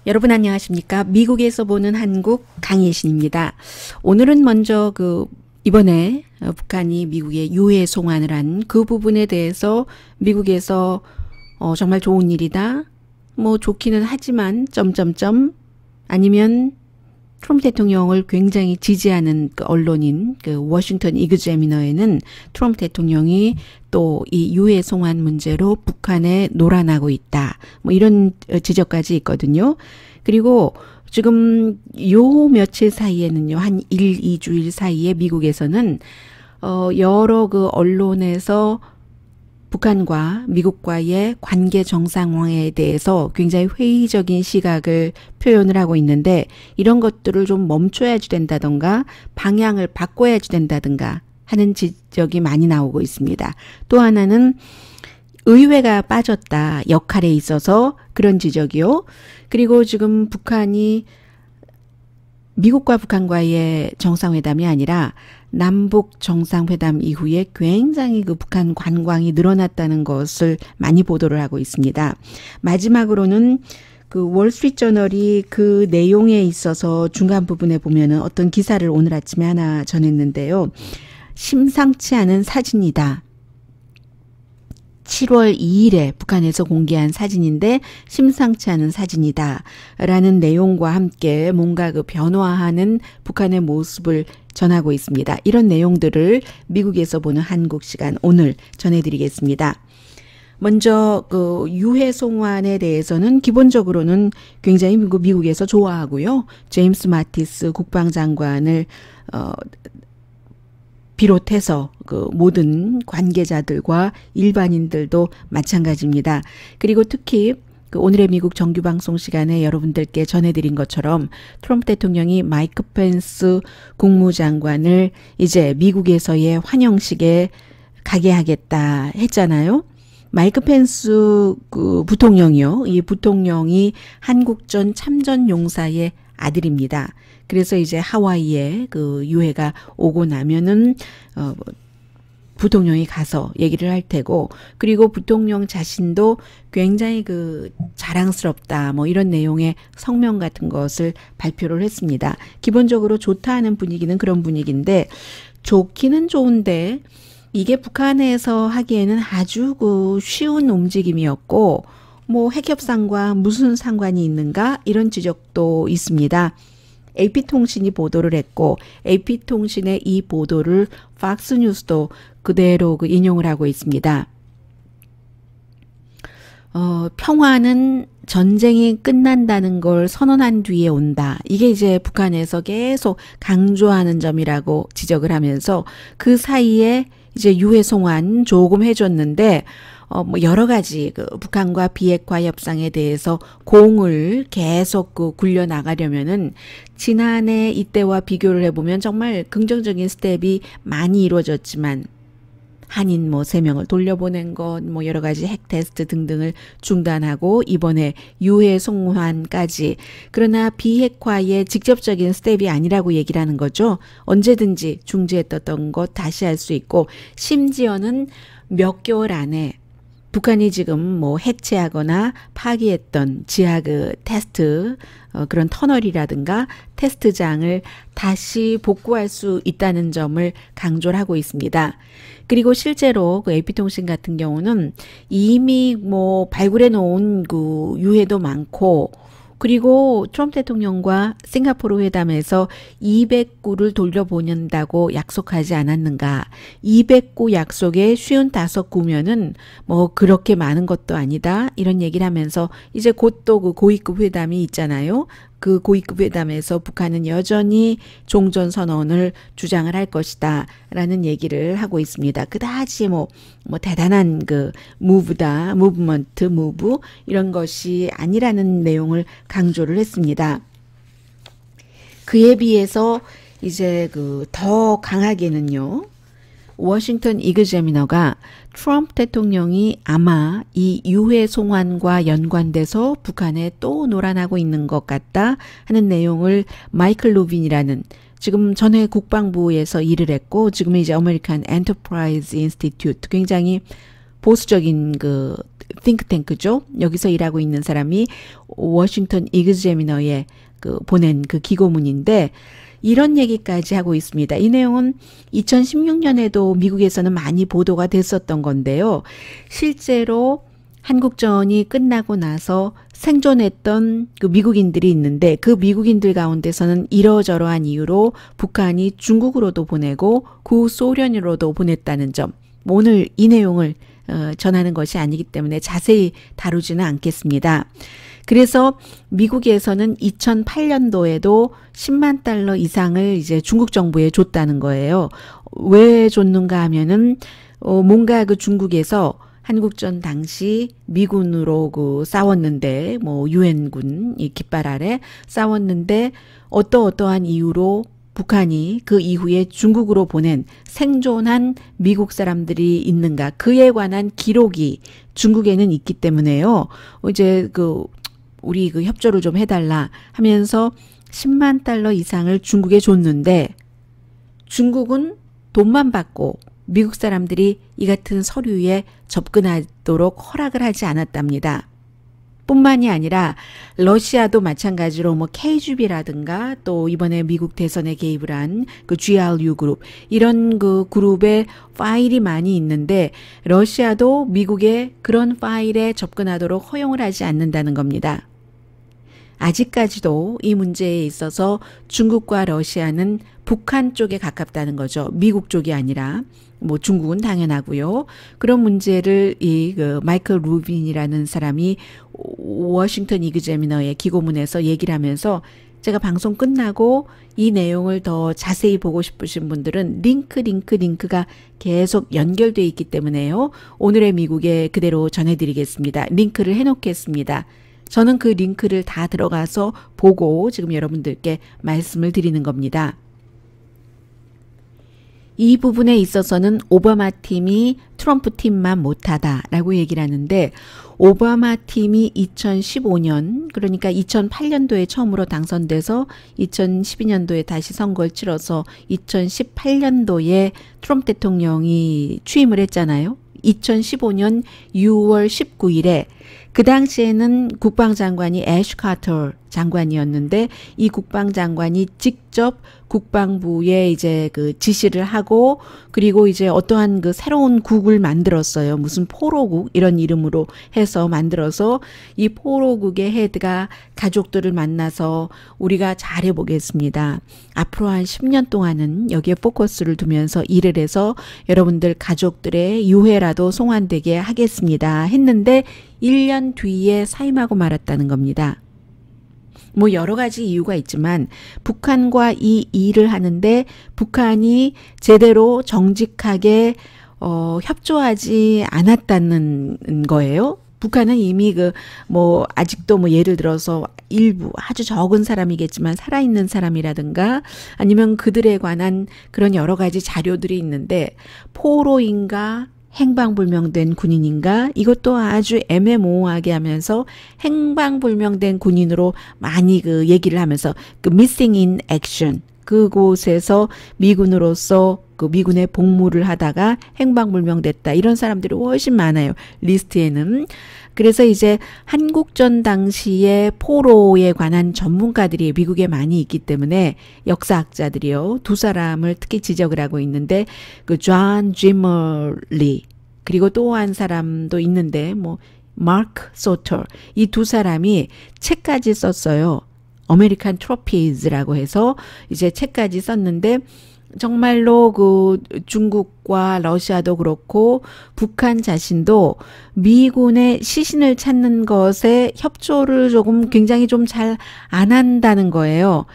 여러분 안녕하십니까? 미국에서 보는 한국 강예신입니다. 오늘은 먼저 이번에 북한이 미국에 유해 송환을 한 그 부분에 대해서 미국에서 정말 좋은 일이다. 뭐 좋기는 하지만 아니면 트럼프 대통령을 굉장히 지지하는 언론인 워싱턴 이그제미너에는 트럼프 대통령이 또 이 유해 송환 문제로 북한에 놀아나고 있다. 뭐 이런 지적까지 있거든요. 그리고 지금 요 며칠 사이에는요, 한 2주일 사이에 미국에서는 여러 언론에서 북한과 미국과의 관계 정상화에 대해서 굉장히 회의적인 시각을 표현을 하고 있는데, 이런 것들을 좀 멈춰야지 된다던가 방향을 바꿔야지 된다던가 하는 지적이 많이 나오고 있습니다. 또 하나는 의회가 빠졌다, 역할에 있어서 그런 지적이요. 그리고 지금 북한이 미국과 북한과의 정상회담이 아니라 남북 정상회담 이후에 굉장히 북한 관광이 늘어났다는 것을 많이 보도를 하고 있습니다. 마지막으로는 월스트리트저널이 그 내용에 있어서 중간 부분에 보면은 어떤 기사를 오늘 아침에 하나 전했는데요. 심상치 않은 사진이다. 7월 2일에 북한에서 공개한 사진인데 심상치 않은 사진이다 라는 내용과 함께 뭔가 변화하는 북한의 모습을 전하고 있습니다. 이런 내용들을 미국에서 보는 한국 시간 오늘 전해드리겠습니다. 먼저 유해 송환에 대해서는 기본적으로는 굉장히 미국에서 좋아하고요. 제임스 마티스 국방장관을 비롯해서 모든 관계자들과 일반인들도 마찬가지입니다. 그리고 특히 오늘의 미국 정규방송 시간에 여러분들께 전해드린 것처럼 트럼프 대통령이 마이크 펜스 국무장관을 이제 미국에서의 환영식에 가게 하겠다 했잖아요. 마이크 펜스 부통령이요. 이 부통령이 한국전 참전용사의 아들입니다. 그래서 이제 하와이에 유해가 오고 나면은 부통령이 가서 얘기를 할 테고, 그리고 부통령 자신도 굉장히 자랑스럽다 뭐 이런 내용의 성명 같은 것을 발표를 했습니다. 기본적으로 좋다 하는 분위기는 그런 분위기인데, 좋기는 좋은데 이게 북한에서 하기에는 아주 쉬운 움직임이었고, 뭐 핵협상과 무슨 상관이 있는가 이런 지적도 있습니다. AP통신이 보도를 했고, AP통신의 이 보도를 팍스뉴스도 그대로 인용을 하고 있습니다. 평화는 전쟁이 끝난다는 걸 선언한 뒤에 온다. 이게 이제 북한에서 계속 강조하는 점이라고 지적을 하면서 그 사이에 이제 유해 송환 조금 해줬는데, 뭐 여러 가지 북한과 비핵화 협상에 대해서 공을 계속 굴려 나가려면은 지난해 이때와 비교를 해보면 정말 긍정적인 스텝이 많이 이루어졌지만, 한인 3명을 돌려보낸 것, 뭐 여러 가지 핵 테스트 등등을 중단하고 이번에 유해 송환까지. 그러나 비핵화의 직접적인 스텝이 아니라고 얘기를 하는 거죠. 언제든지 중지했던 것 다시 할 수 있고, 심지어는 몇 개월 안에 북한이 지금 해체하거나 파기했던 지하 테스트 그런 터널이라든가 테스트장을 다시 복구할 수 있다는 점을 강조를 하고 있습니다. 그리고 실제로 AP통신 같은 경우는 이미 발굴해 놓은 유해도 많고, 그리고 트럼프 대통령과 싱가포르 회담에서 200구를 돌려보낸다고 약속하지 않았는가. 200구 약속에 55구면은 그렇게 많은 것도 아니다. 이런 얘기를 하면서 이제 곧 또 고위급 회담이 있잖아요. 그 고위급 회담에서 북한은 여전히 종전선언을 주장을 할 것이다 라는 얘기를 하고 있습니다. 그다지 대단한 무브먼트 무브 이런 것이 아니라는 내용을 강조를 했습니다. 그에 비해서 이제 더 강하게는요, 워싱턴 이그제미너가 트럼프 대통령이 아마 이 유해 송환과 연관돼서 북한에 또 놀아나고 있는 것 같다 하는 내용을 마이클 루빈이라는, 지금 전에 국방부에서 일을 했고 지금은 이제 아메리칸 엔터프라이즈 인스티튜트, 굉장히 보수적인 띵크탱크죠. 여기서 일하고 있는 사람이 워싱턴 이그제미너에 보낸 그 기고문인데 이런 얘기까지 하고 있습니다. 이 내용은 2016년에도 미국에서는 많이 보도가 됐었던 건데요. 실제로 한국전이 끝나고 나서 생존했던 그 미국인들이 있는데 그 미국인들 가운데서는 이러저러한 이유로 북한이 중국으로도 보내고 구소련으로도 보냈다는 점. 오늘 이 내용을 전하는 것이 아니기 때문에 자세히 다루지는 않겠습니다. 그래서 미국에서는 2008년도에도 10만 달러 이상을 이제 중국 정부에 줬다는 거예요. 왜 줬는가 하면은 뭔가 그 중국에서 한국전 당시 미군으로 싸웠는데 뭐 유엔군 이 깃발 아래 싸웠는데 어떠한 이유로 북한이 그 이후에 중국으로 보낸 생존한 미국 사람들이 있는가 그에 관한 기록이 중국에는 있기 때문에요. 이제 우리 협조를 좀 해달라 하면서 10만 달러 이상을 중국에 줬는데 중국은 돈만 받고 미국 사람들이 이 같은 서류에 접근하도록 허락을 하지 않았답니다. 뿐만이 아니라 러시아도 마찬가지로 뭐 KGB라든가 또 이번에 미국 대선에 개입을 한 그 GRU 그룹 이런 그 그룹의 파일이 많이 있는데 러시아도 미국의 그런 파일에 접근하도록 허용을 하지 않는다는 겁니다. 아직까지도 이 문제에 있어서 중국과 러시아는 북한 쪽에 가깝다는 거죠. 미국 쪽이 아니라 뭐 중국은 당연하고요. 그런 문제를 마이클 루빈이라는 사람이 워싱턴 이그제미너의 기고문에서 얘기를 하면서 제가 방송 끝나고 이 내용을 더 자세히 보고 싶으신 분들은 링크가 계속 연결되어 있기 때문에요. 오늘의 미국에 그대로 전해드리겠습니다. 링크를 해놓겠습니다. 저는 그 링크를 다 들어가서 보고 지금 여러분들께 말씀을 드리는 겁니다. 이 부분에 있어서는 오바마 팀이 트럼프 팀만 못하다라고 얘기를 하는데 오바마 팀이 2015년 그러니까 2008년도에 처음으로 당선돼서 2012년도에 다시 선거를 치러서 2018년도에 트럼프 대통령이 취임을 했잖아요. 2015년 6월 19일에 그 당시에는 국방장관이 애쉬 카터 장관이었는데 이 국방장관이 직접 국방부에 이제 그 지시를 하고 그리고 이제 어떠한 그 새로운 국을 만들었어요. 무슨 포로국 이런 이름으로 해서 만들어서 이 포로국의 헤드가 가족들을 만나서 우리가 잘해보겠습니다. 앞으로 한 10년 동안은 여기에 포커스를 두면서 일을 해서 여러분들 가족들의 유해라도 송환되게 하겠습니다. 했는데 1년 뒤에 사임하고 말았다는 겁니다. 뭐 여러 가지 이유가 있지만 북한과 이 일을 하는데 북한이 제대로 정직하게 협조하지 않았다는 거예요. 북한은 이미 아직도 예를 들어서 일부 아주 적은 사람이겠지만 살아있는 사람이라든가 아니면 그들에 관한 그런 여러 가지 자료들이 있는데 포로인가 행방불명된 군인인가 이것도 아주 애매모호하게 하면서 행방불명된 군인으로 많이 얘기를 하면서 missing in action 그곳에서 미군으로서 미군의 복무를 하다가 행방불명됐다 이런 사람들이 훨씬 많아요. 리스트에는. 그래서 이제 한국전 당시의 포로에 관한 전문가들이 미국에 많이 있기 때문에 역사학자들이요. 두 사람을 특히 지적을 하고 있는데 존 지머리 그리고 또 한 사람도 있는데 마크 소터 이 두 사람이 책까지 썼어요. 아메리칸 트로피즈라고 해서 이제 책까지 썼는데 정말로 중국과 러시아도 그렇고 북한 자신도 미군의 시신을 찾는 것에 협조를 굉장히 좀 잘 안 한다는 거예요.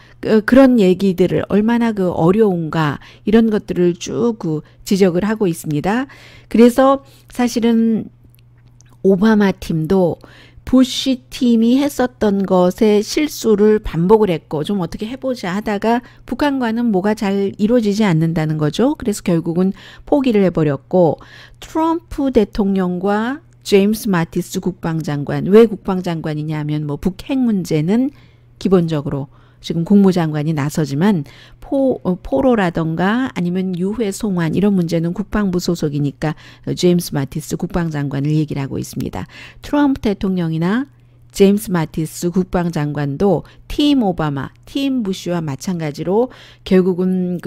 그런 얘기들을 얼마나 어려운가 이런 것들을 쭉 지적을 하고 있습니다. 그래서 사실은 오바마 팀도 부시 팀이 했었던 것에 실수를 반복을 했고 좀 어떻게 해보자 하다가 북한과는 뭐가 잘 이루어지지 않는다는 거죠. 그래서 결국은 포기를 해버렸고 트럼프 대통령과 제임스 마티스 국방장관 왜 국방장관이냐 하면 북핵 문제는 기본적으로 지금 국무장관이 나서지만 포로라던가 아니면 유해 송환 이런 문제는 국방부 소속이니까 제임스 마티스 국방장관을 얘기를 하고 있습니다. 트럼프 대통령이나 제임스 마티스 국방장관도 팀 오바마, 팀 부시와 마찬가지로 결국은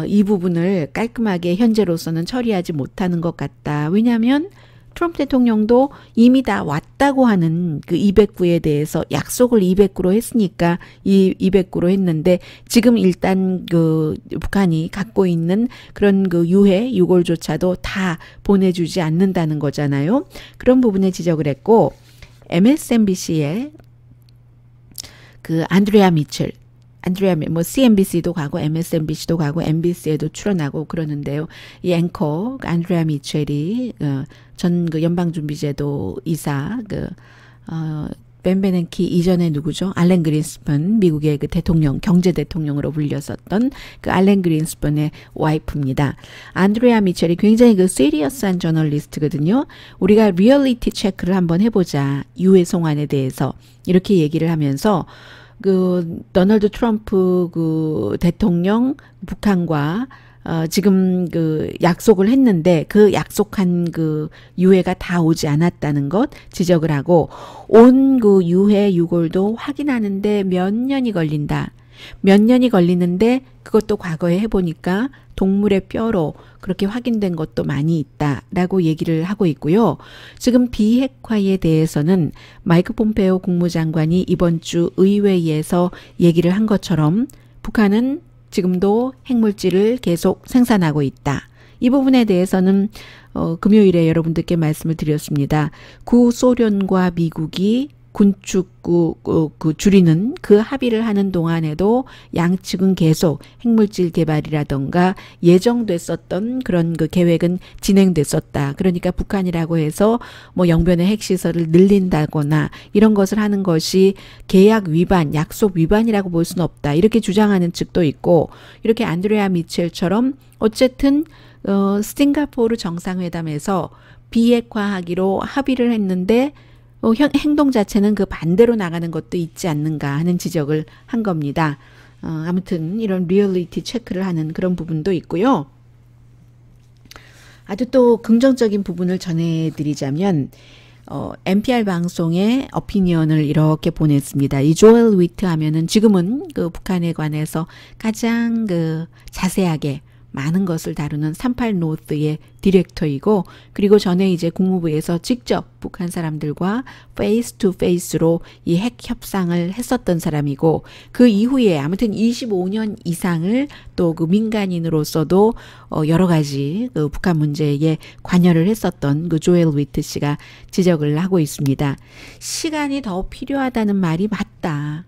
이 부분을 깔끔하게 현재로서는 처리하지 못하는 것 같다. 왜냐하면 트럼프 대통령도 이미 다 왔다고 하는 그 209에 대해서 약속을 209로 했으니까 209로 했는데 지금 일단 북한이 갖고 있는 그런 유해 유골조차도 다 보내주지 않는다는 거잖아요. 그런 부분에 지적을 했고 MSNBC의 안드레아 미첼, CNBC도 가고 MSNBC도 가고 MBC에도 출연하고 그러는데요. 이 앵커 안드레아 미첼이 전 연방준비제도 이사 벤 베네키 이전에 누구죠? 알렌 그린스펀, 미국의 대통령, 경제 대통령으로 불렸었던 알렌 그린스펀의 와이프입니다. 안드레아 미첼이 굉장히 시리어스한 저널리스트거든요. 우리가 리얼리티 체크를 한번 해보자. 유해 송환에 대해서 이렇게 얘기를 하면서 도널드 트럼프 대통령 북한과 지금 약속을 했는데 그 약속한 유해가 다 오지 않았다는 것 지적을 하고 온 유해 유골도 확인하는데 몇 년이 걸린다. 몇 년이 걸리는데 그것도 과거에 해보니까 동물의 뼈로 그렇게 확인된 것도 많이 있다라고 얘기를 하고 있고요. 지금 비핵화에 대해서는 마이크 폼페오 국무장관이 이번 주 의회에서 얘기를 한 것처럼 북한은 지금도 핵물질을 계속 생산하고 있다. 이 부분에 대해서는 금요일에 여러분들께 말씀을 드렸습니다. 구소련과 미국이 군축 줄이는 그 합의를 하는 동안에도 양측은 계속 핵물질 개발이라던가 예정됐었던 그런 계획은 진행됐었다. 그러니까 북한이라고 해서 영변의 핵시설을 늘린다거나 이런 것을 하는 것이 계약 위반, 약속 위반이라고 볼 수는 없다. 이렇게 주장하는 측도 있고 이렇게 안드레아 미첼처럼 어쨌든 싱가포르 정상회담에서 비핵화하기로 합의를 했는데 행동 자체는 그 반대로 나가는 것도 있지 않는가 하는 지적을 한 겁니다. 아무튼 이런 리얼리티 체크를 하는 그런 부분도 있고요. 아주 또 긍정적인 부분을 전해드리자면 NPR 방송에 어피니언을 이렇게 보냈습니다. 이 조엘 위트 하면은 지금은 북한에 관해서 가장 자세하게 많은 것을 다루는 38 노스의 디렉터이고 그리고 전에 이제 국무부에서 직접 북한 사람들과 페이스 투 페이스로 이 핵 협상을 했었던 사람이고 그 이후에 아무튼 25년 이상을 또 민간인으로서도 여러 가지 북한 문제에 관여를 했었던 조엘 위트 씨가 지적을 하고 있습니다. 시간이 더 필요하다는 말이 맞다.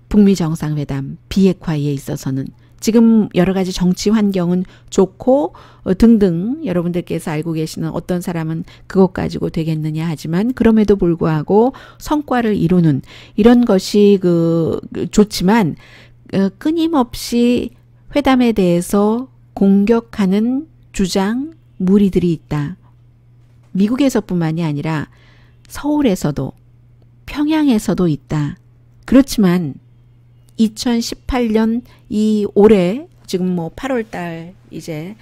북미 정상회담 비핵화에 있어서는 지금 여러 가지 정치 환경은 좋고 등등 여러분들께서 알고 계시는 어떤 사람은 그것 가지고 되겠느냐 하지만 그럼에도 불구하고 성과를 이루는 이런 것이 좋지만 끊임없이 회담에 대해서 공격하는 주장 무리들이 있다. 미국에서뿐만이 아니라 서울에서도 평양에서도 있다. 그렇지만 2018년 이 올해 지금 8월 달 이제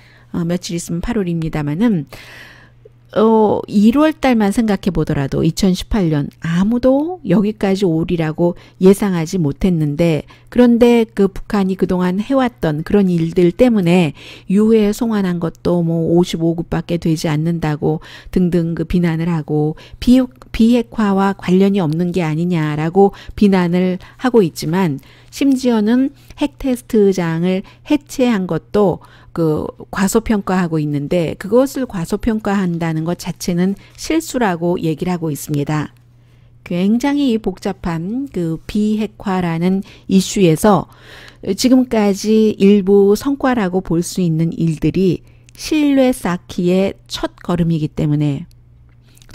며칠 있으면 8월입니다만은 1월 달만 생각해 보더라도 2018년 아무도 여기까지 오리라고 예상하지 못했는데 그런데 북한이 그동안 해왔던 그런 일들 때문에 유해에 송환한 것도 55급밖에 되지 않는다고 등등 비난을 하고 비핵화와 관련이 없는 게 아니냐라고 비난을 하고 있지만 심지어는 핵 테스트장을 해체한 것도 과소평가하고 있는데 그것을 과소평가한다는 것 자체는 실수라고 얘기를 하고 있습니다. 굉장히 복잡한 비핵화라는 이슈에서 지금까지 일부 성과라고 볼 수 있는 일들이 신뢰 쌓기의 첫 걸음이기 때문에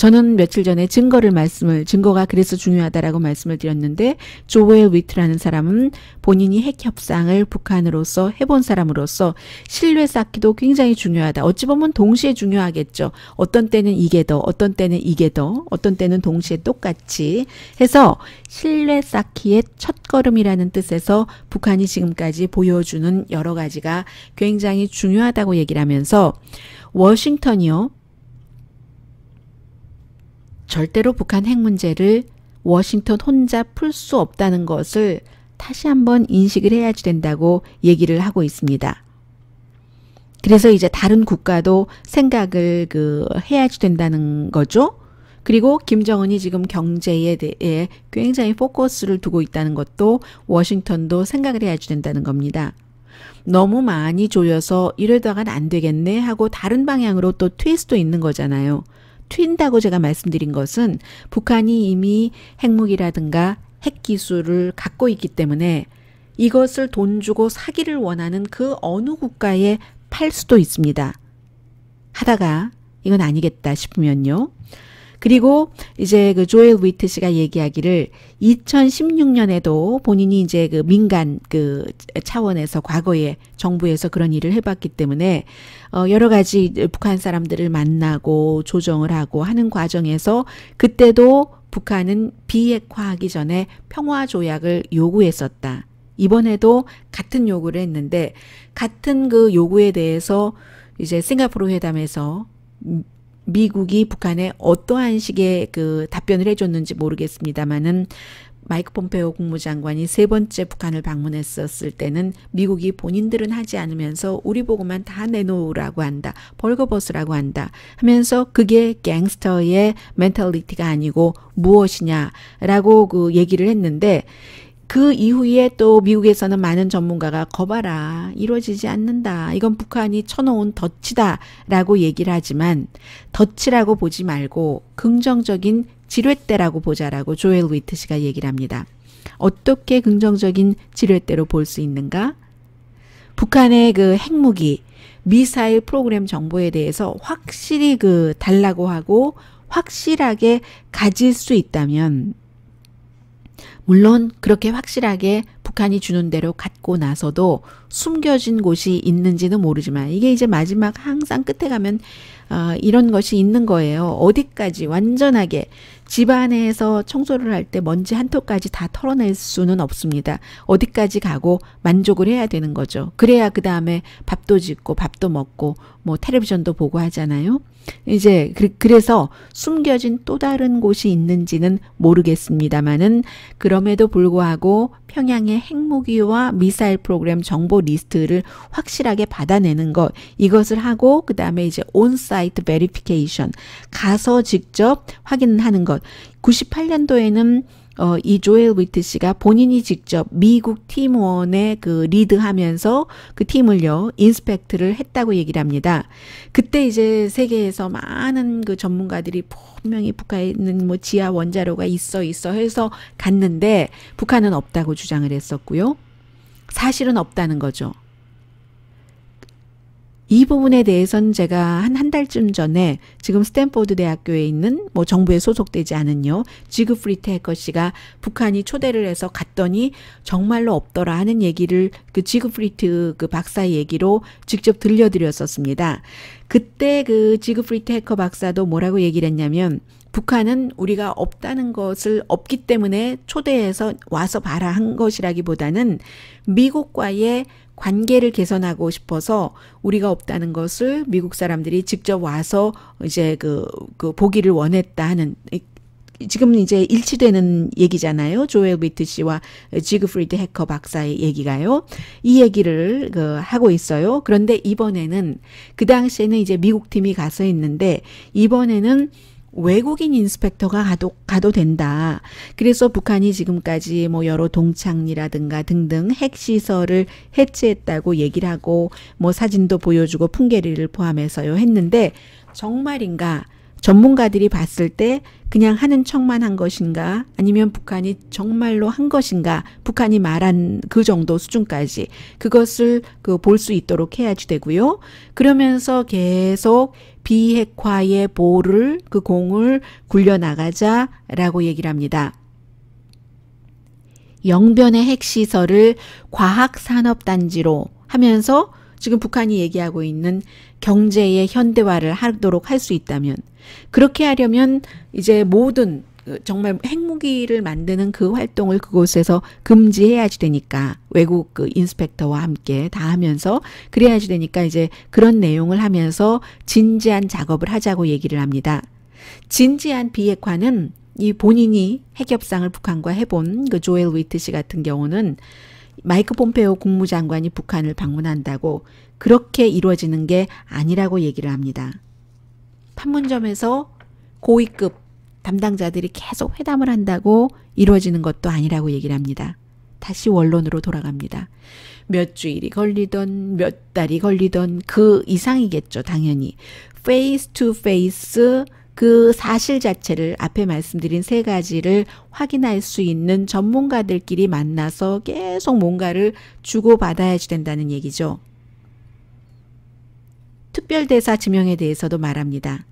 저는 며칠 전에 증거가 그래서 중요하다라고 말씀을 드렸는데, 조엘 위트라는 사람은 본인이 핵 협상을 북한으로서 해본 사람으로서 신뢰 쌓기도 굉장히 중요하다. 어찌 보면 동시에 중요하겠죠. 어떤 때는 이게 더, 어떤 때는 이게 더, 어떤 때는 동시에 똑같이 해서 신뢰 쌓기의 첫걸음이라는 뜻에서 북한이 지금까지 보여주는 여러 가지가 굉장히 중요하다고 얘기를 하면서, 워싱턴이요, 절대로 북한 핵 문제를 워싱턴 혼자 풀 수 없다는 것을 다시 한번 인식을 해야지 된다고 얘기를 하고 있습니다. 그래서 이제 다른 국가도 생각을 해야지 된다는 거죠. 그리고 김정은이 지금 경제에 대해 굉장히 포커스를 두고 있다는 것도 워싱턴도 생각을 해야지 된다는 겁니다. 너무 많이 조여서 이러다간 안 되겠네 하고 다른 방향으로 또 튈 수도 있는 거잖아요. 튄다고 제가 말씀드린 것은 북한이 이미 핵무기라든가 핵기술을 갖고 있기 때문에 이것을 돈 주고 사기를 원하는 그 어느 국가에 팔 수도 있습니다. 하다가 이건 아니겠다 싶으면요. 그리고 이제 조엘 위트 씨가 얘기하기를 2016년에도 본인이 이제 민간 차원에서 과거에 정부에서 그런 일을 해봤기 때문에 여러 가지 북한 사람들을 만나고 조정을 하고 하는 과정에서 그때도 북한은 비핵화하기 전에 평화 조약을 요구했었다. 이번에도 같은 요구를 했는데, 같은 그 요구에 대해서 이제 싱가포르 회담에서 미국이 북한에 어떠한 식의 답변을 해줬는지 모르겠습니다만은, 마이크 폼페오 국무장관이 3번째 북한을 방문했었을 때는 미국이 본인들은 하지 않으면서 우리 보고만 다 내놓으라고 한다, 벌거벗으라고 한다 하면서 그게 갱스터의 멘탈리티가 아니고 무엇이냐라고 얘기를 했는데, 그 이후에 또 미국에서는 많은 전문가가 거봐라, 이루어지지 않는다, 이건 북한이 쳐놓은 덫이다 라고 얘기를 하지만, 덫이라고 보지 말고 긍정적인 지렛대라고 보자라고 조엘 위트 씨가 얘기를 합니다. 어떻게 긍정적인 지렛대로 볼 수 있는가? 북한의 핵무기, 미사일 프로그램 정보에 대해서 확실히 달라고 하고 확실하게 가질 수 있다면, 물론 그렇게 확실하게 북한이 주는 대로 갖고 나서도 숨겨진 곳이 있는지는 모르지만, 이게 이제 마지막 항상 끝에 가면 이런 것이 있는 거예요. 어디까지 완전하게 집안에서 청소를 할 때 먼지 한 톨까지 다 털어낼 수는 없습니다. 어디까지 가고 만족을 해야 되는 거죠. 그래야 그 다음에 밥도 짓고 밥도 먹고 뭐 텔레비전도 보고 하잖아요. 이제 그래서 숨겨진 또 다른 곳이 있는지는 모르겠습니다만은, 그럼에도 불구하고 평양의 핵무기와 미사일 프로그램 정보 리스트를 확실하게 받아내는 것, 이것을 하고 그 다음에 이제 온사이트 베리피케이션, 가서 직접 확인하는 것. 98년도에는 이 조엘 위트 씨가 본인이 직접 미국 팀원에 리드하면서 그 팀을요, 인스펙트를 했다고 얘기를 합니다. 그때 이제 세계에서 많은 전문가들이 분명히 북한에는 뭐 지하 원자로가 있어 해서 갔는데 북한은 없다고 주장을 했었고요. 사실은 없다는 거죠. 이 부분에 대해서는 제가 한 달쯤 전에 지금 스탠포드 대학교에 있는 뭐 정부에 소속되지 않은요, 지그프리트 해커 씨가 북한이 초대를 해서 갔더니 정말로 없더라 하는 얘기를 지그프리트 박사의 얘기로 직접 들려드렸었습니다. 그때 지그프리트 해커 박사도 뭐라고 얘기를 했냐면, 북한은 우리가 없다는 것을 없기 때문에 초대해서 와서 봐라 한 것이라기보다는 미국과의 관계를 개선하고 싶어서 우리가 없다는 것을 미국 사람들이 직접 와서 이제 보기를 원했다 하는, 지금 이제 일치되는 얘기잖아요. 조엘 위트 씨와 지그프리드 해커 박사의 얘기가요. 이 얘기를 하고 있어요. 그런데 이번에는, 그 당시에는 이제 미국 팀이 가서 있는데 이번에는 외국인 인스펙터가 가도 된다. 그래서 북한이 지금까지 뭐 여러 동창리라든가 등등 핵시설을 해체했다고 얘기를 하고 뭐 사진도 보여주고 풍계리를 포함해서요 했는데, 정말인가? 전문가들이 봤을 때 그냥 하는 척만 한 것인가 아니면 북한이 정말로 한 것인가 북한이 말한 그 정도 수준까지 그것을 볼 수 있도록 해야지 되고요. 그러면서 계속 비핵화의 볼을 그 공을 굴려나가자라고 얘기를 합니다. 영변의 핵시설을 과학산업단지로 하면서 지금 북한이 얘기하고 있는 경제의 현대화를 하도록 할 수 있다면 그렇게 하려면 이제 모든 정말 핵무기를 만드는 그 활동을 그곳에서 금지해야지 되니까 외국 그 인스펙터와 함께 다 하면서 그래야지 되니까 이제 그런 내용을 하면서 진지한 작업을 하자고 얘기를 합니다. 진지한 비핵화는 이 본인이 핵협상을 북한과 해본 그 조엘 위트시 같은 경우는 마이크 폼페오 국무장관이 북한을 방문한다고 그렇게 이루어지는 게 아니라고 얘기를 합니다. 판문점에서 고위급 담당자들이 계속 회담을 한다고 이루어지는 것도 아니라고 얘기를 합니다. 다시 원론으로 돌아갑니다. 몇 주일이 걸리던 몇 달이 걸리던 그 이상이겠죠. 당연히. 페이스 투 페이스 그 사실 자체를 앞에 말씀드린 세 가지를 확인할 수 있는 전문가들끼리 만나서 계속 뭔가를 주고받아야지 된다는 얘기죠. 특별대사 지명에 대해서도 말합니다.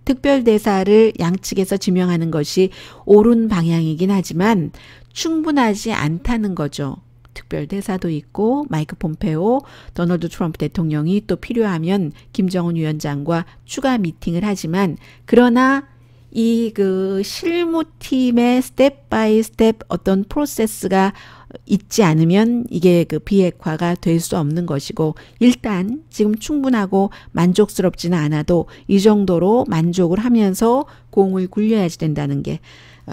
특별대사를 양측에서 지명하는 것이 옳은 방향이긴 하지만 충분하지 않다는 거죠. 특별대사도 있고 마이크 폼페오, 도널드 트럼프 대통령이 또 필요하면 김정은 위원장과 추가 미팅을 하지만 그러나 이 그 실무팀의 스텝 바이 스텝 어떤 프로세스가 있지 않으면 이게 그 비핵화가 될 수 없는 것이고 일단 지금 충분하고 만족스럽지는 않아도 이 정도로 만족을 하면서 공을 굴려야지 된다는 게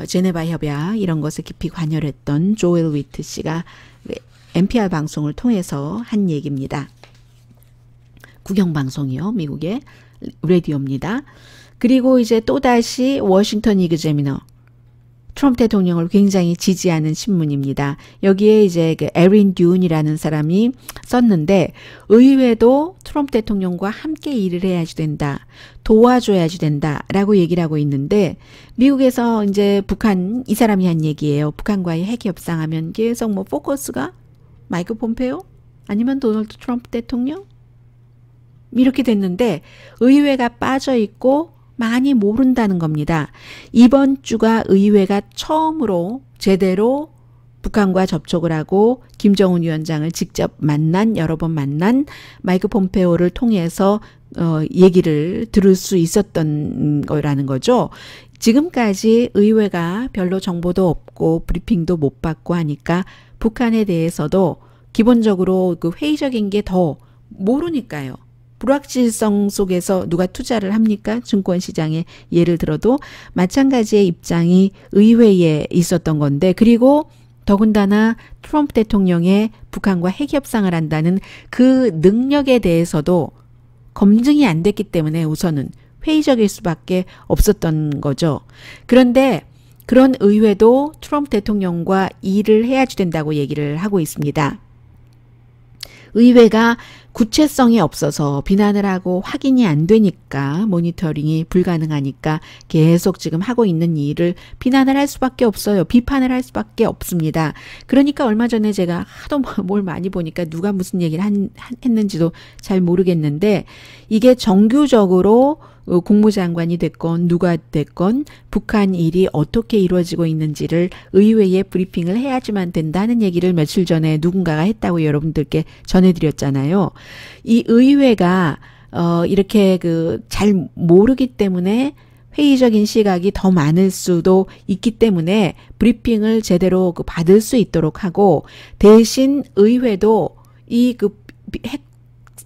제네바 협약 이런 것을 깊이 관여를 했던 조엘 위트 씨가 NPR 방송을 통해서 한 얘기입니다. 국영방송이요. 미국의 라디오입니다. 그리고 이제 또다시 워싱턴 이그제미너 트럼프 대통령을 굉장히 지지하는 신문입니다. 여기에 이제 그 에린 듄이라는 사람이 썼는데 의회도 트럼프 대통령과 함께 일을 해야지 된다. 도와줘야지 된다라고 얘기를 하고 있는데 미국에서 이제 북한 이 사람이 한 얘기예요. 북한과의 핵 협상하면 계속 뭐 포커스가 마이크 폼페오 아니면 도널드 트럼프 대통령 이렇게 됐는데 의회가 빠져 있고 많이 모른다는 겁니다. 이번 주가 의회가 처음으로 제대로 북한과 접촉을 하고 김정은 위원장을 직접 만난 여러 번 만난 마이크 폼페오를 통해서 얘기를 들을 수 있었던 거라는 거죠. 지금까지 의회가 별로 정보도 없고 브리핑도 못 받고 하니까 북한에 대해서도 기본적으로 그 회의적인 게 더 모르니까요. 불확실성 속에서 누가 투자를 합니까? 증권시장에 예를 들어도 마찬가지의 입장이 의회에 있었던 건데 그리고 더군다나 트럼프 대통령의 북한과 핵협상을 한다는 그 능력에 대해서도 검증이 안 됐기 때문에 우선은 회의적일 수밖에 없었던 거죠. 그런데 그런 의회도 트럼프 대통령과 일을 해야지 된다고 얘기를 하고 있습니다. 의회가 구체성이 없어서 비난을 하고 확인이 안 되니까 모니터링이 불가능하니까 계속 지금 하고 있는 일을 비난을 할 수밖에 없어요. 비판을 할 수밖에 없습니다. 그러니까 얼마 전에 제가 하도 뭘 많이 보니까 누가 무슨 얘기를 했는지도 잘 모르겠는데 이게 정규적으로 국무장관이 됐건 누가 됐건 북한 일이 어떻게 이루어지고 있는지를 의회에 브리핑을 해야지만 된다는 얘기를 며칠 전에 누군가가 했다고 여러분들께 전해드렸잖아요. 이 의회가 이렇게 잘 모르기 때문에 회의적인 시각이 더 많을 수도 있기 때문에 브리핑을 제대로 받을 수 있도록 하고 대신 의회도 이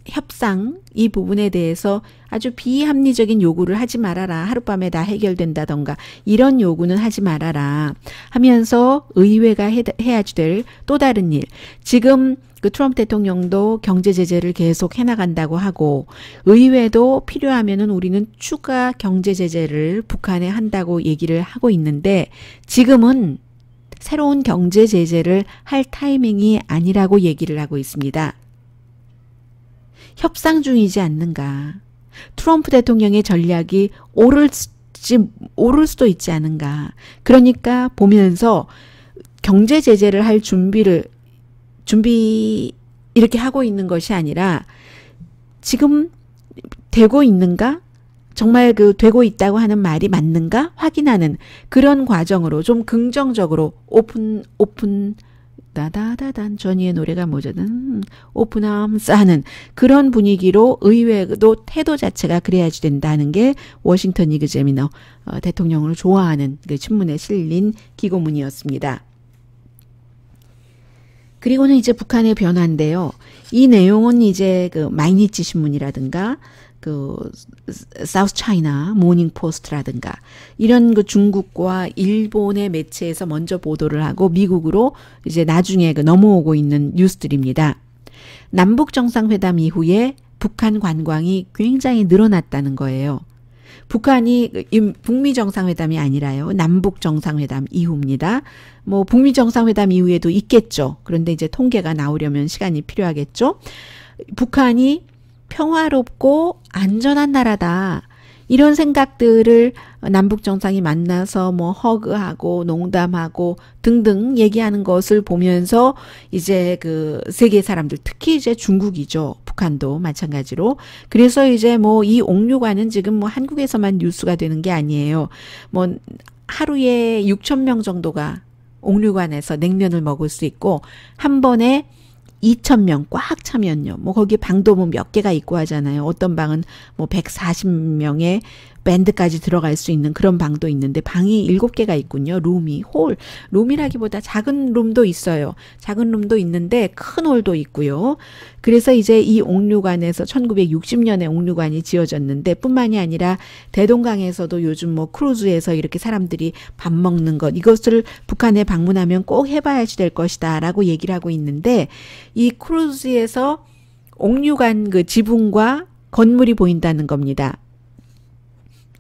협상 이 부분에 대해서 아주 비합리적인 요구를 하지 말아라. 하룻밤에 다 해결된다던가 이런 요구는 하지 말아라 하면서 의회가 해야지 될 또 다른 일. 지금 트럼프 대통령도 경제 제재를 계속 해나간다고 하고 의회도 필요하면은 우리는 추가 경제 제재를 북한에 한다고 얘기를 하고 있는데 지금은 새로운 경제 제재를 할 타이밍이 아니라고 얘기를 하고 있습니다. 협상 중이지 않는가. 트럼프 대통령의 전략이 오를 수도 있지 않은가. 그러니까 보면서 경제 제재를 할 준비 이렇게 하고 있는 것이 아니라 지금 되고 있는가? 정말 그 되고 있다고 하는 말이 맞는가? 확인하는 그런 과정으로 좀 긍정적으로 오픈 다다다단 전이의 노래가 뭐잖아. 오픈함스 하는 그런 분위기로 의외도 태도 자체가 그래야지 된다는 게 워싱턴 이그제미너 대통령을 좋아하는 그 신문에 실린 기고문이었습니다. 그리고는 이제 북한의 변화인데요. 이 내용은 이제 그 마이니치 신문이라든가 그 사우스 차이나 모닝 포스트라든가 이런 그 중국과 일본의 매체에서 먼저 보도를 하고 미국으로 이제 나중에 그 넘어오고 있는 뉴스들입니다. 남북 정상회담 이후에 북한 관광이 굉장히 늘어났다는 거예요. 북한이 북미 정상회담이 아니라요. 남북 정상회담 이후입니다. 뭐 북미 정상회담 이후에도 있겠죠. 그런데 이제 통계가 나오려면 시간이 필요하겠죠. 북한이 평화롭고 안전한 나라다. 이런 생각들을 남북 정상이 만나서 뭐 허그하고 농담하고 등등 얘기하는 것을 보면서 이제 그 세계 사람들 특히 이제 중국이죠. 북한도 마찬가지로. 그래서 이제 뭐 이 옥류관은 지금 뭐 한국에서만 뉴스가 되는 게 아니에요. 뭐 하루에 6,000명 정도가 옥류관에서 냉면을 먹을 수 있고 한 번에 2,000명 꽉 차면요. 뭐 거기 방도 뭐 몇 개가 있고 하잖아요. 어떤 방은 뭐 140명의 밴드까지 들어갈 수 있는 그런 방도 있는데 방이 7개가 있군요. 룸이라기보다 작은 룸도 있어요. 작은 룸도 있는데 큰 홀도 있고요. 그래서 이제 이 옥류관에서 1960년에 옥류관이 지어졌는데 뿐만이 아니라 대동강에서도 요즘 뭐 크루즈에서 이렇게 사람들이 밥 먹는 것 이것을 북한에 방문하면 꼭 해봐야지 될 것이다 라고 얘기를 하고 있는데 이 크루즈에서 옥류관 그 지붕과 건물이 보인다는 겁니다.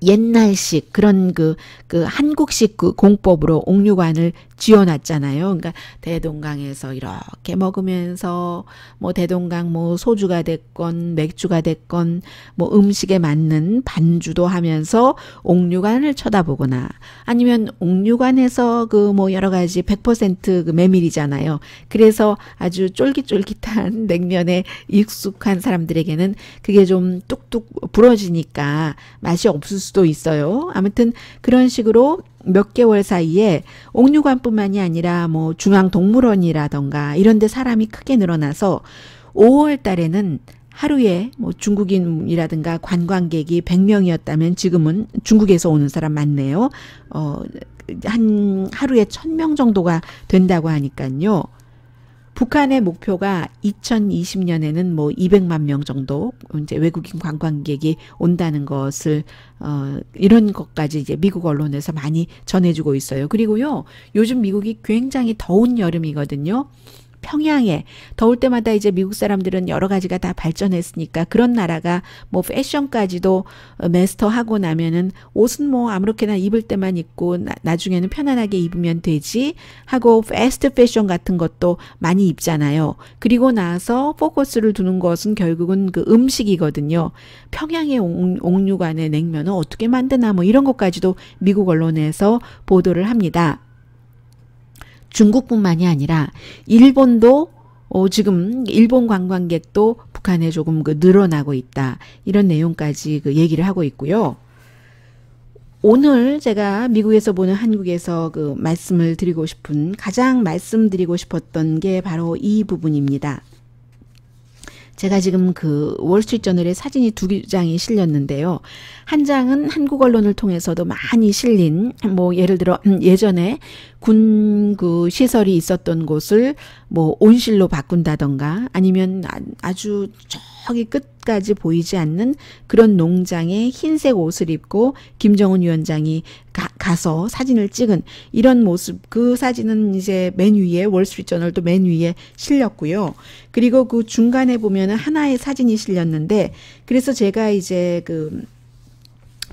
옛날식 그런 그 한국식 그 공법으로 옥류관을 지어놨잖아요. 그러니까 대동강에서 이렇게 먹으면서 뭐 대동강 뭐 소주가 됐건 맥주가 됐건 뭐 음식에 맞는 반주도 하면서 옥류관을 쳐다보거나 아니면 옥류관에서 그 뭐 여러 가지 100% 그 메밀이잖아요. 그래서 아주 쫄깃쫄깃한 냉면에 익숙한 사람들에게는 그게 좀 뚝뚝 부러지니까 맛이 없을 수도 있어요. 아무튼 그런 식으로 몇 개월 사이에 옥류관뿐만이 아니라 뭐 중앙동물원이라던가 이런 데 사람이 크게 늘어나서 5월 달에는 하루에 뭐 중국인이라든가 관광객이 100명이었다면 지금은 중국에서 오는 사람 많네요. 한 하루에 1,000명 정도가 된다고 하니까요. 북한의 목표가 2020년에는 뭐 200만 명 정도 이제 외국인 관광객이 온다는 것을 이런 것까지 이제 미국 언론에서 많이 전해주고 있어요. 그리고요, 요즘 미국이 굉장히 더운 여름이거든요. 평양에 더울 때마다 이제 미국 사람들은 여러 가지가 다 발전했으니까 그런 나라가 뭐 패션까지도 마스터하고 나면은 옷은 뭐 아무렇게나 입을 때만 입고 나중에는 편안하게 입으면 되지 하고 패스트 패션 같은 것도 많이 입잖아요. 그리고 나서 포커스를 두는 것은 결국은 그 음식이거든요. 평양의 옥류관의 냉면은 어떻게 만드나 뭐 이런 것까지도 미국 언론에서 보도를 합니다. 중국뿐만이 아니라 일본도 지금 일본 관광객도 북한에 조금 그 늘어나고 있다. 이런 내용까지 그 얘기를 하고 있고요. 오늘 제가 미국에서 보는 한국에서 그 말씀을 드리고 싶은 가장 말씀드리고 싶었던 게 바로 이 부분입니다. 제가 지금 그 월스트리트저널에 사진이 2장이 실렸는데요. 한 장은 한국 언론을 통해서도 많이 실린 뭐 예를 들어 예전에 군 그 시설이 있었던 곳을 뭐 온실로 바꾼다던가 아니면 아주 저기 끝까지 보이지 않는 그런 농장에 흰색 옷을 입고 김정은 위원장이 가서 사진을 찍은 이런 모습, 그 사진은 이제 맨 위에 월스트리트저널도 맨 위에 실렸고요. 그리고 그 중간에 보면은 하나의 사진이 실렸는데 그래서 제가 이제 그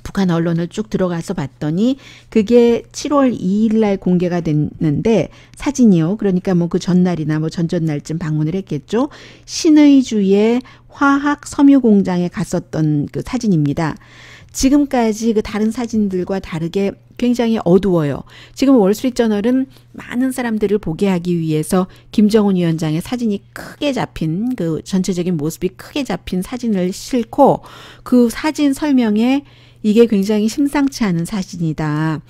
북한 언론을 쭉 들어가서 봤더니 그게 7월 2일 날 공개가 됐는데 사진이요. 그러니까 뭐 그 전날이나 뭐 전전날쯤 방문을 했겠죠. 신의주의 화학 섬유 공장에 갔었던 그 사진입니다. 지금까지 그 다른 사진들과 다르게 굉장히 어두워요. 지금 월스트리트저널은 많은 사람들을 보게 하기 위해서 김정은 위원장의 사진이 크게 잡힌 그 전체적인 모습이 크게 잡힌 사진을 싣고 그 사진 설명에 이게 굉장히 심상치 않은 사진이다.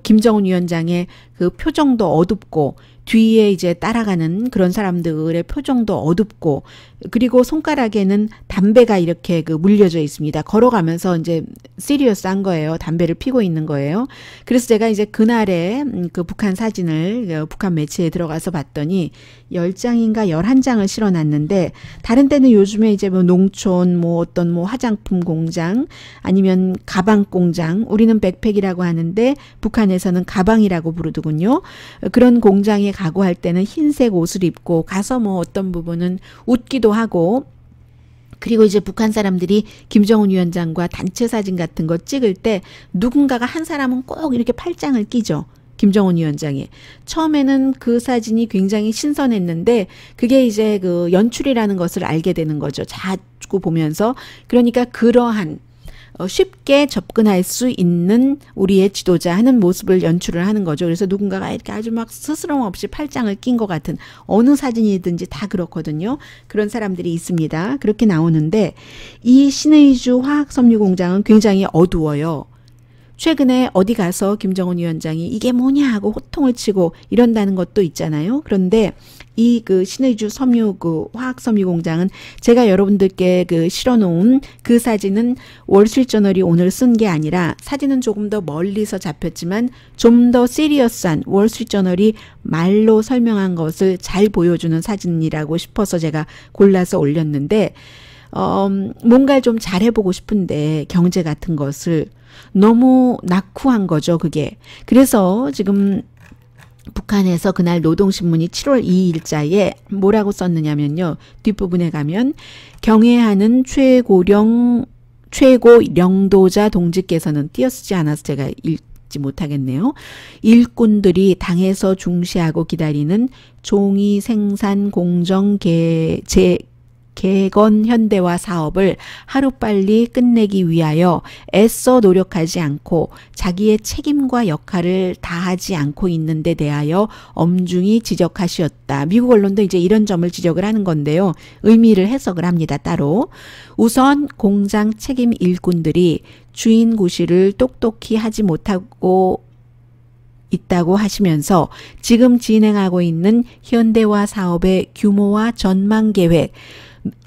김정은 위원장의 그 표정도 어둡고 뒤에 이제 따라가는 그런 사람들의 표정도 어둡고 그리고 손가락에는 담배가 이렇게 그 물려져 있습니다. 걸어가면서 이제 시리어스한 거예요. 담배를 피고 있는 거예요. 그래서 제가 이제 그날에 그 북한 사진을 북한 매체에 들어가서 봤더니 10장인가 11장을 실어놨는데 다른 때는 요즘에 이제 뭐 농촌 뭐 어떤 뭐 화장품 공장 아니면 가방 공장 우리는 백팩이라고 하는데 북한에서는 가방이라고 부르더군요. 그런 공장에 가고 할 때는 흰색 옷을 입고 가서 뭐 어떤 부분은 웃기도 하고 그리고 이제 북한 사람들이 김정은 위원장과 단체 사진 같은 거 찍을 때 누군가가 한 사람은 꼭 이렇게 팔짱을 끼죠. 김정은 위원장이. 처음에는 그 사진이 굉장히 신선했는데 그게 이제 그 연출이라는 것을 알게 되는 거죠. 자꾸 보면서. 그러니까 그러한 쉽게 접근할 수 있는 우리의 지도자 하는 모습을 연출을 하는 거죠. 그래서 누군가가 이렇게 아주 막 스스럼 없이 팔짱을 낀 것 같은 어느 사진이든지 다 그렇거든요. 그런 사람들이 있습니다. 그렇게 나오는데 이 신의주 화학섬유공장은 굉장히 어두워요. 최근에 어디 가서 김정은 위원장이 이게 뭐냐 하고 호통을 치고 이런다는 것도 있잖아요. 그런데 이 그 신의주 섬유 그 화학 섬유 공장은 제가 여러분들께 그 실어놓은 그 사진은 월스트리트저널이 오늘 쓴 게 아니라 사진은 조금 더 멀리서 잡혔지만 좀 더 시리어스한 월스트리트저널이 말로 설명한 것을 잘 보여주는 사진이라고 싶어서 제가 골라서 올렸는데 뭔가를 좀 잘해보고 싶은데 경제 같은 것을 너무 낙후한 거죠, 그게. 그래서 지금 북한에서 그날 노동신문이 7월 2일자에 뭐라고 썼느냐면요. 뒷부분에 가면 경애하는 최고령도자 동지께서는 띄어쓰지 않아서 제가 읽지 못하겠네요. 일꾼들이 당에서 중시하고 기다리는 종이 생산 공정 개건 현대화 사업을 하루빨리 끝내기 위하여 애써 노력하지 않고 자기의 책임과 역할을 다하지 않고 있는 데 대하여 엄중히 지적하시었다. 미국 언론도 이제 이런 점을 지적을 하는 건데요. 의미를 해석을 합니다. 따로. 우선 공장 책임 일꾼들이 주인 구실을 똑똑히 하지 못하고 있다고 하시면서 지금 진행하고 있는 현대화 사업의 규모와 전망 계획,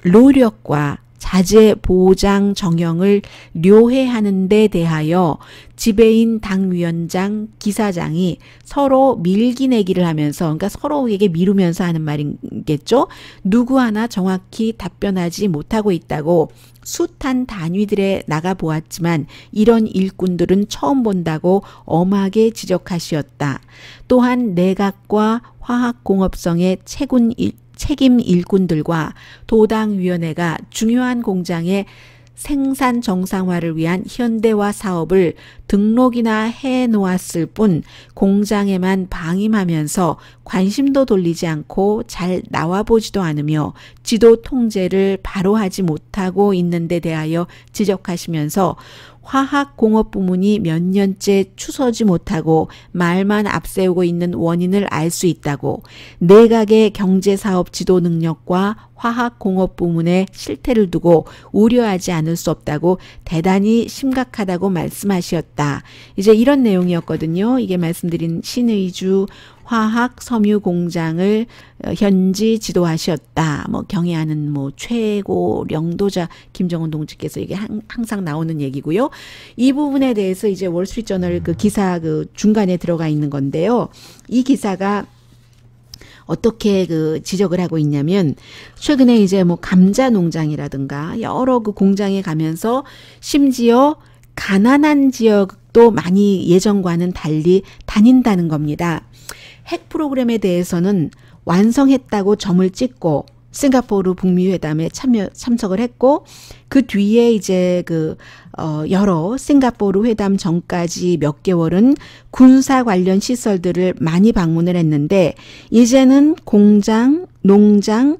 노력과 자재 보장 정형을 료해하는 데 대하여 지배인 당위원장, 기사장이 서로 밀기내기를 하면서 그러니까 서로에게 미루면서 하는 말이겠죠. 누구 하나 정확히 답변하지 못하고 있다고 숱한 단위들에 나가보았지만 이런 일꾼들은 처음 본다고 엄하게 지적하시었다. 또한 내각과 화학공업성의 책임 일꾼들과 도당위원회가 중요한 공장의 생산 정상화를 위한 현대화 사업을 등록이나 해놓았을 뿐 공장에만 방임하면서 관심도 돌리지 않고 잘 나와보지도 않으며 지도 통제를 바로 하지 못하고 있는 데 대하여 지적하시면서 화학공업 부문이 몇 년째 추서지 못하고 말만 앞세우고 있는 원인을 알 수 있다고 내각의 경제사업 지도 능력과 화학공업 부문의 실태를 두고 우려하지 않을 수 없다고 대단히 심각하다고 말씀하셨다. 이제 이런 내용이었거든요. 이게 말씀드린 신의주 화학 섬유 공장을 현지 지도하셨다. 뭐 경애하는 뭐 최고 령도자 김정은 동지께서 이게 항상 나오는 얘기고요. 이 부분에 대해서 이제 월스트리트저널 그 기사 그 중간에 들어가 있는 건데요. 이 기사가 어떻게 그 지적을 하고 있냐면 최근에 이제 뭐 감자 농장이라든가 여러 그 공장에 가면서 심지어 가난한 지역도 많이 예전과는 달리 다닌다는 겁니다. 핵 프로그램에 대해서는 완성했다고 점을 찍고 싱가포르 북미 회담에 참석을 했고 그 뒤에 이제 여러 싱가포르 회담 전까지 몇 개월은 군사 관련 시설들을 많이 방문을 했는데 이제는 공장, 농장,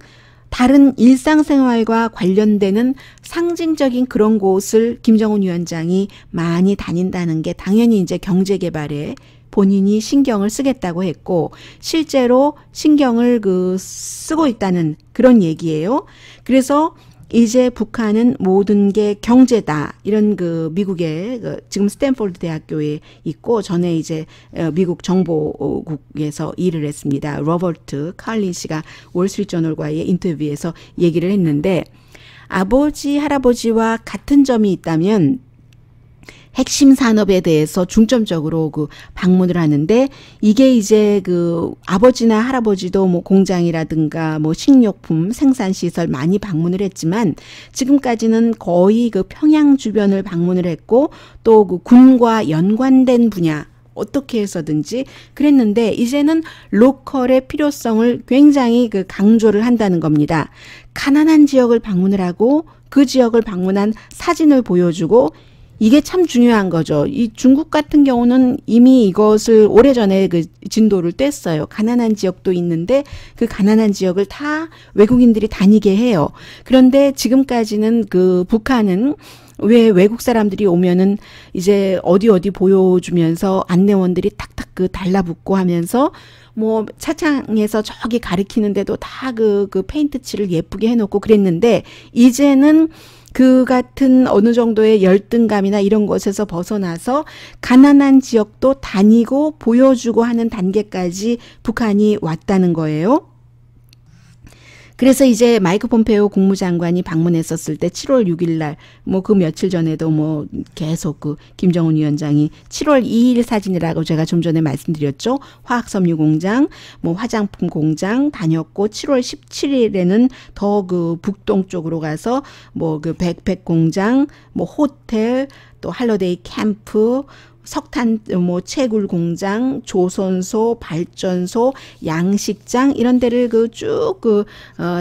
다른 일상생활과 관련되는 상징적인 그런 곳을 김정은 위원장이 많이 다닌다는 게 당연히 이제 경제개발에 본인이 신경을 쓰겠다고 했고 실제로 신경을 쓰고 있다는 그런 얘기예요. 그래서 이제 북한은 모든 게 경제다. 이런 미국의 지금 스탠포드 대학교에 있고 전에 이제 미국 정보국에서 일을 했습니다. 로버트 칼린 씨가 월스트리트저널과의 인터뷰에서 얘기를 했는데 아버지, 할아버지와 같은 점이 있다면 핵심 산업에 대해서 중점적으로 방문을 하는데 이게 이제 아버지나 할아버지도 뭐 공장이라든가 뭐 식료품 생산시설 많이 방문을 했지만 지금까지는 거의 평양 주변을 방문을 했고 또 군과 연관된 분야 어떻게 해서든지 그랬는데 이제는 로컬의 필요성을 굉장히 강조를 한다는 겁니다. 가난한 지역을 방문을 하고 그 지역을 방문한 사진을 보여주고 이게 참 중요한 거죠. 이 중국 같은 경우는 이미 이것을 오래전에 진도를 뗐어요. 가난한 지역도 있는데 그 가난한 지역을 다 외국인들이 다니게 해요. 그런데 지금까지는 북한은 왜 외국 사람들이 오면은 이제 어디 보여주면서 안내원들이 탁탁 달라붙고 하면서 뭐 차창에서 저기 가리키는데도 다 페인트 칠을 예쁘게 해놓고 그랬는데 이제는 그 같은 어느 정도의 열등감이나 이런 것에서 벗어나서 가난한 지역도 다니고 보여주고 하는 단계까지 북한이 왔다는 거예요. 그래서 이제 마이크 폼페오 국무장관이 방문했었을 때 7월 6일 날 뭐 그 며칠 전에도 뭐 계속 김정은 위원장이 7월 2일 사진이라고 제가 좀 전에 말씀드렸죠. 화학섬유 공장, 뭐 화장품 공장 다녔고 7월 17일에는 더 북동 쪽으로 가서 뭐 백팩 공장, 뭐 호텔, 또 할러데이 캠프, 석탄 채굴 공장, 조선소, 발전소, 양식장 이런 데를 쭉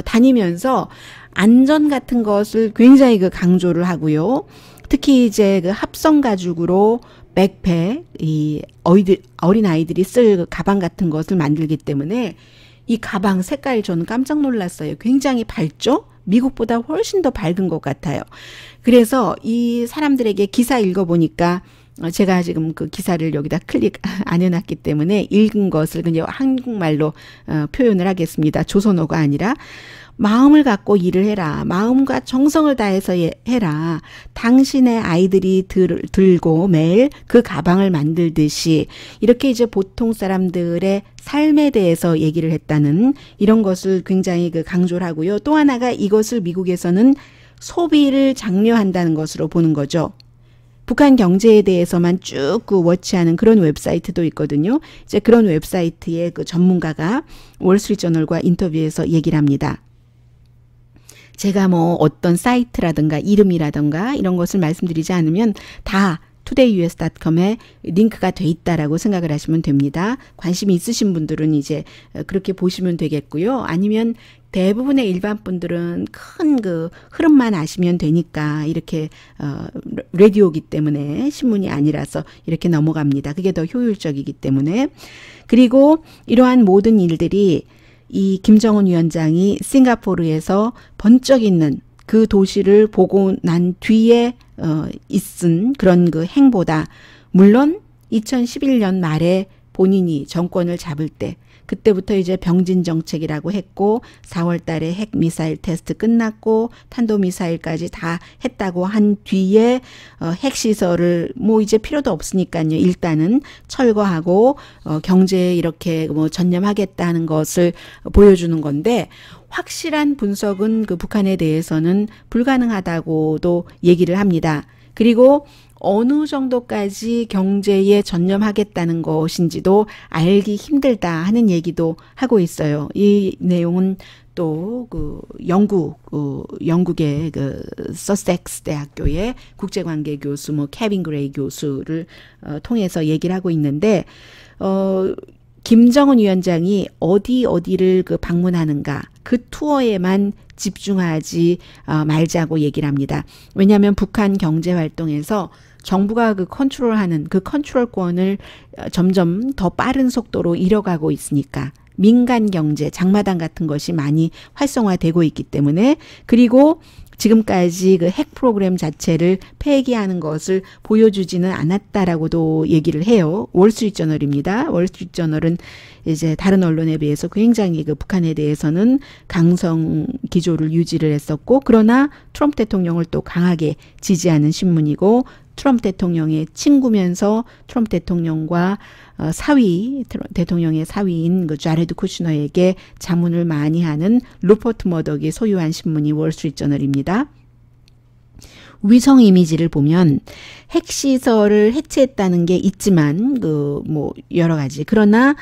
다니면서 안전 같은 것을 굉장히 강조를 하고요. 특히 이제 합성 가죽으로 백팩, 이 어린 아이들이 쓸 가방 같은 것을 만들기 때문에 이 가방 색깔 저는 깜짝 놀랐어요. 굉장히 밝죠? 미국보다 훨씬 더 밝은 것 같아요. 그래서 이 사람들에게 기사 읽어보니까 제가 지금 기사를 여기다 클릭 안 해놨기 때문에 읽은 것을 그냥 한국말로 표현을 하겠습니다. 조선어가 아니라 마음을 갖고 일을 해라. 마음과 정성을 다해서 해라. 당신의 아이들이 들고 매일 그 가방을 만들듯이 이렇게 이제 보통 사람들의 삶에 대해서 얘기를 했다는 이런 것을 굉장히 강조를 하고요. 또 하나가 이것을 미국에서는 소비를 장려한다는 것으로 보는 거죠. 북한 경제에 대해서만 쭉 워치하는 그런 웹사이트도 있거든요. 이제 그런 웹사이트의 전문가가 월스트리트저널과 인터뷰에서 얘기를 합니다. 제가 뭐 어떤 사이트라든가 이름이라든가 이런 것을 말씀드리지 않으면 다 todayus.com에 링크가 돼 있다라고 생각을 하시면 됩니다. 관심이 있으신 분들은 이제 그렇게 보시면 되겠고요. 아니면 대부분의 일반 분들은 큰 흐름만 아시면 되니까 이렇게 라디오이기 때문에 신문이 아니라서 이렇게 넘어갑니다. 그게 더 효율적이기 때문에. 그리고 이러한 모든 일들이 이 김정은 위원장이 싱가포르에서 번쩍 있는 그 도시를 보고 난 뒤에 있은 그런 행보다 물론 2011년 말에 본인이 정권을 잡을 때 그때부터 이제 병진 정책이라고 했고 4월 달에 핵 미사일 테스트 끝났고 탄도 미사일까지 다 했다고 한 뒤에 핵 시설을 뭐 이제 필요도 없으니까요. 일단은 철거하고 경제에 이렇게 뭐 전념하겠다는 것을 보여주는 건데 확실한 분석은 북한에 대해서는 불가능하다고도 얘기를 합니다. 그리고 어느 정도까지 경제에 전념하겠다는 것인지도 알기 힘들다 하는 얘기도 하고 있어요. 이 내용은 또 영국의 서섹스 대학교의 국제관계 교수 케빈 그레이 교수를 통해서 얘기를 하고 있는데 김정은 위원장이 어디를 그 방문하는가 그 투어에만 집중하지 말자고 얘기를 합니다. 왜냐하면 북한 경제 활동에서 정부가 그 컨트롤하는 그 컨트롤권을 점점 더 빠른 속도로 잃어가고 있으니까 민간 경제, 장마당 같은 것이 많이 활성화되고 있기 때문에 그리고 지금까지 그 핵 프로그램 자체를 폐기하는 것을 보여주지는 않았다라고도 얘기를 해요. 월스트리트저널입니다. 월스트리트저널은 이제 다른 언론에 비해서 굉장히 그 북한에 대해서는 강성 기조를 유지를 했었고 그러나 트럼프 대통령을 또 강하게 지지하는 신문이고 트럼프 대통령의 친구면서 트럼프 대통령과 대통령의 사위인 그 자레드 쿠시너에게 자문을 많이 하는 루퍼트 머덕이 소유한 신문이 월스트리트저널입니다. 위성 이미지를 보면 핵시설을 해체했다는 게 있지만 그 뭐 여러 가지 그러나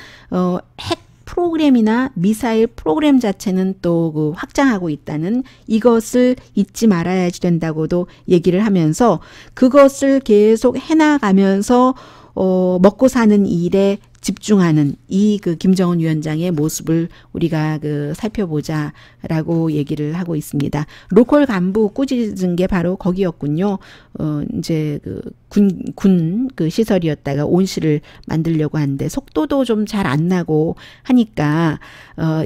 핵 프로그램이나 미사일 프로그램 자체는 또 그 확장하고 있다는 이것을 잊지 말아야 된다고도 얘기를 하면서 그것을 계속 해나가면서 먹고 사는 일에 집중하는 이 그 김정은 위원장의 모습을 우리가 그 살펴보자라고 얘기를 하고 있습니다. 로컬 간부 꾸짖은 게 바로 거기였군요. 이제 그 군 그 시설이었다가 온실을 만들려고 하는데 속도도 좀 잘 안 나고 하니까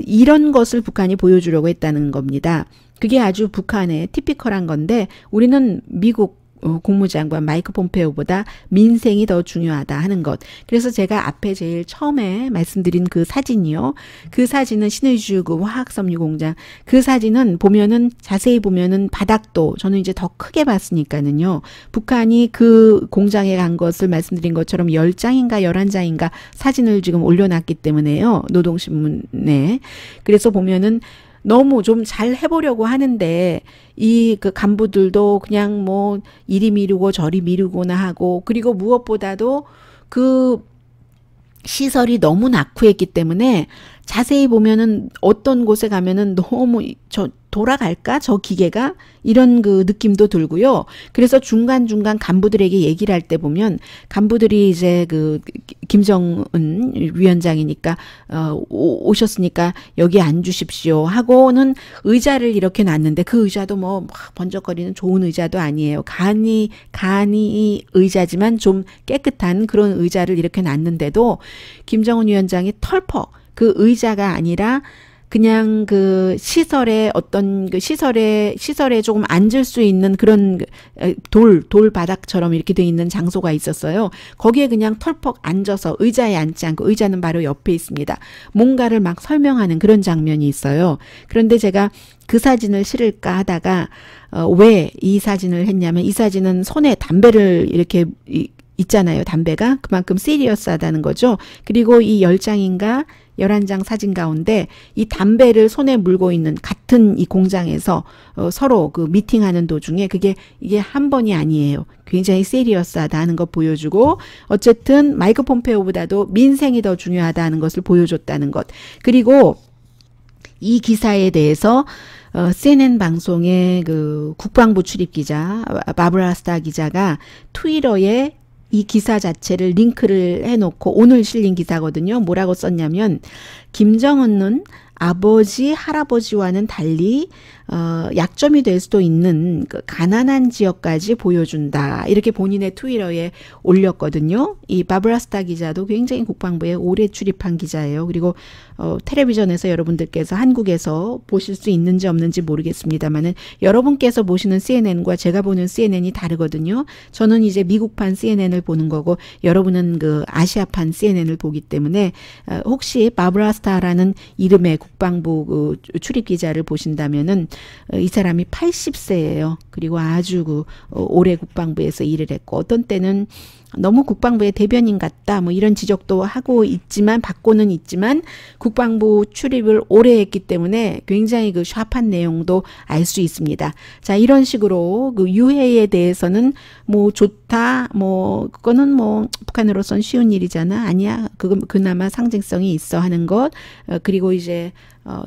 이런 것을 북한이 보여주려고 했다는 겁니다. 그게 아주 북한의 티피컬한 건데 우리는 미국 국무장관 마이크 폼페오보다 민생이 더 중요하다 하는 것. 그래서 제가 앞에 제일 처음에 말씀드린 그 사진이요. 그 사진은 신의주 그 화학섬유 공장. 그 사진은 보면은 자세히 보면은 바닥도 저는 이제 더 크게 봤으니까는요. 북한이 그 공장에 간 것을 말씀드린 것처럼 10장인가 11장인가 사진을 지금 올려놨기 때문에요. 노동신문에. 그래서 보면은 너무 좀 잘 해보려고 하는데 이 그 간부들도 그냥 뭐 이리 미루고 저리 미루고나 하고 그리고 무엇보다도 그 시설이 너무 낙후했기 때문에 자세히 보면은 어떤 곳에 가면은 너무 돌아갈까? 저 기계가? 이런 그 느낌도 들고요. 그래서 중간중간 간부들에게 얘기를 할 때 보면 간부들이 이제 그 김정은 위원장이니까 오셨으니까 여기 앉으십시오 하고는 의자를 이렇게 놨는데 그 의자도 뭐 번쩍거리는 좋은 의자도 아니에요. 간이 의자지만 좀 깨끗한 그런 의자를 이렇게 놨는데도 김정은 위원장이 털퍽 그 의자가 아니라 그냥 그 시설에 어떤 그 시설에 조금 앉을 수 있는 그런 돌 바닥처럼 이렇게 돼 있는 장소가 있었어요. 거기에 그냥 털퍽 앉아서 의자에 앉지 않고 의자는 바로 옆에 있습니다. 뭔가를 막 설명하는 그런 장면이 있어요. 그런데 제가 그 사진을 실을까 하다가 왜 이 사진을 했냐면 이 사진은 손에 담배를 이렇게 있잖아요. 담배가 그만큼 시리어스하다는 거죠. 그리고 이 10장인가 11장 사진 가운데 이 담배를 손에 물고 있는 같은 이 공장에서 서로 그 미팅하는 도중에 이게 한 번이 아니에요. 굉장히 시리어스하다는 거 보여주고 어쨌든 마이크 폼페오보다도 민생이 더 중요하다는 것을 보여줬다는 것. 그리고 이 기사에 대해서 CNN 방송의 그 국방부 출입 기자 바브라 스타 기자가 트위터에 이 기사 자체를 링크를 해놓고 오늘 실린 기사거든요. 뭐라고 썼냐면 김정은은 아버지, 할아버지와는 달리 약점이 될 수도 있는 그 가난한 지역까지 보여준다. 이렇게 본인의 트위터에 올렸거든요. 이 바브라 스타 기자도 굉장히 국방부에 오래 출입한 기자예요. 그리고 텔레비전에서 여러분들께서 한국에서 보실 수 있는지 없는지 모르겠습니다만은 여러분께서 보시는 CNN과 제가 보는 CNN이 다르거든요. 저는 이제 미국판 CNN을 보는 거고 여러분은 그 아시아판 CNN을 보기 때문에 혹시 바브라 스타라는 이름의 국방부 그 출입 기자를 보신다면은 이 사람이 80세예요. 그리고 아주 그 오래 국방부에서 일을 했고 어떤 때는 너무 국방부의 대변인 같다 뭐 이런 지적도 하고 있지만 받고는 있지만 국방부 출입을 오래 했기 때문에 굉장히 그 샤프한 내용도 알 수 있습니다. 자, 이런 식으로 그 유해에 대해서는 뭐 좋다 뭐 그거는 뭐 북한으로선 쉬운 일이잖아 아니야 그나마 상징성이 있어 하는 것 그리고 이제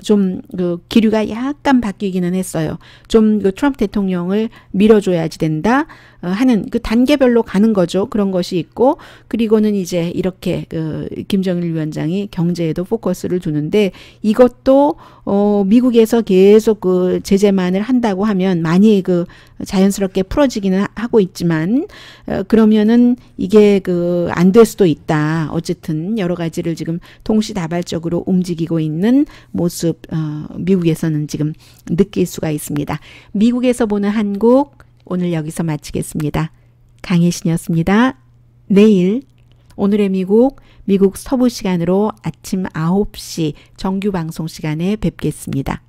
좀 그 기류가 약간 바뀌기는 했어요. 좀 그 트럼프 대통령을 밀어줘야지 된다 하는 그 단계별로 가는 거죠. 그런 것이 있고, 그리고는 이제 이렇게 그 김정일 위원장이 경제에도 포커스를 두는데, 이것도 미국에서 계속 그 제재만을 한다고 하면 많이 그 자연스럽게 풀어지기는 하고 있지만, 그러면은 이게 그 안 될 수도 있다. 어쨌든 여러 가지를 지금 동시다발적으로 움직이고 있는 모습, 미국에서는 지금 느낄 수가 있습니다. 미국에서 보는 한국, 오늘 여기서 마치겠습니다. 강혜신이었습니다. 내일 오늘의 미국 서부 시간으로 아침 9시 정규 방송 시간에 뵙겠습니다.